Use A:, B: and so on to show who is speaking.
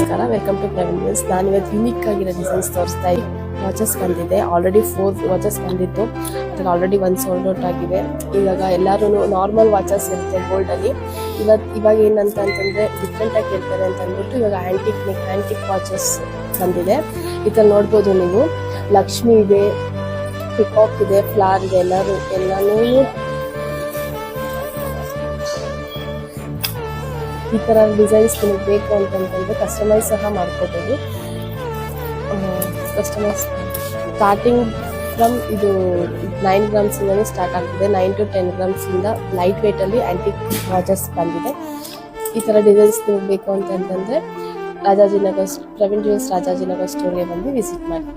A: ನಮಸ್ಕಾರ, welcome to Praveen news. ನಾನು ಇವತ್ತು ಯುನಿಕ್ ಆಗಿರೋ ಡಿಸೈನ್ಸ್ ತೋರಿಸ್ತಾ ಇದ್ದೀನಿ. ವಾಚಸ್ ಬಂದಿದೆ, ಆಲ್ರೆಡಿ 4 ವಾಚಸ್ ಬಂದಿತ್ತು. ಅದ್ರಲ್ಲಿ ಆಲ್ರೆಡಿ 1 ಸೋಲ್ಡ್ ಔಟ್ ಆಗಿದೆ. ಇವಾಗ ಎಲ್ಲರೂ ನಾರ್ಮಲ್ ವಾಚಸ್ ಇರುತ್ತೆ ಗೋಲ್ಡಲ್ಲಿ. ಇವಾಗ ಏನಂತ ಅಂತಂದರೆ ಡಿಫ್ರೆಂಟಾಗಿ ಹೇಳ್ತಾರೆ ಅಂತ ಅಂದ್ಬಿಟ್ಟು ಇವಾಗ ಆ್ಯಂಟಿಕ್ ವಾಚಸ್ ಬಂದಿದೆ. ಇದರಲ್ಲಿ ನೋಡ್ಬೋದು ನೀವು, ಲಕ್ಷ್ಮಿ ಇದೆ, ಪಿಕಾಕ್ ಇದೆ, ಫ್ಲವರ್ ಇದೆ, ಎಲ್ಲನೂ ಈ ಥರ ಡಿಸೈನ್ಸ್ ನಿಮಗೆ ಬೇಕು ಅಂತಂತಂದರೆ ಕಸ್ಟಮೈಸ್ ಸಹ ಮಾಡ್ಕೋಬೋದು. ಕಸ್ಟಮೈಸ್ ಸ್ಟಾರ್ಟಿಂಗ್ ಫ್ರಮ್ ಇದು 9 ಗ್ರಾಮ್ಸಿಂದಲೂ ಸ್ಟಾರ್ಟ್ ಆಗ್ತಿದೆ. 9 to 10 ಗ್ರಾಮ್ಸಿಂದ ಲೈಟ್ ವೇಟಲ್ಲಿ ಆ್ಯಂಟಿಕ್ ವಾಚಸ್ ಬಂದಿದೆ. ಈ ಥರ ಡಿಸೈನ್ಸ್ ನಿಮಗೆ ಬೇಕು ಅಂತಂತಂದರೆ ರಾಜಾಜಿನಗರ್ ಪ್ರವೀಣ್ ಜ್ಯುವೆಲ್ಸ್ ರಾಜಾಜಿನಗರ್ ಸ್ಟೋರಿಗೆ ಬಂದು ವಿಸಿಟ್ ಮಾಡಿ.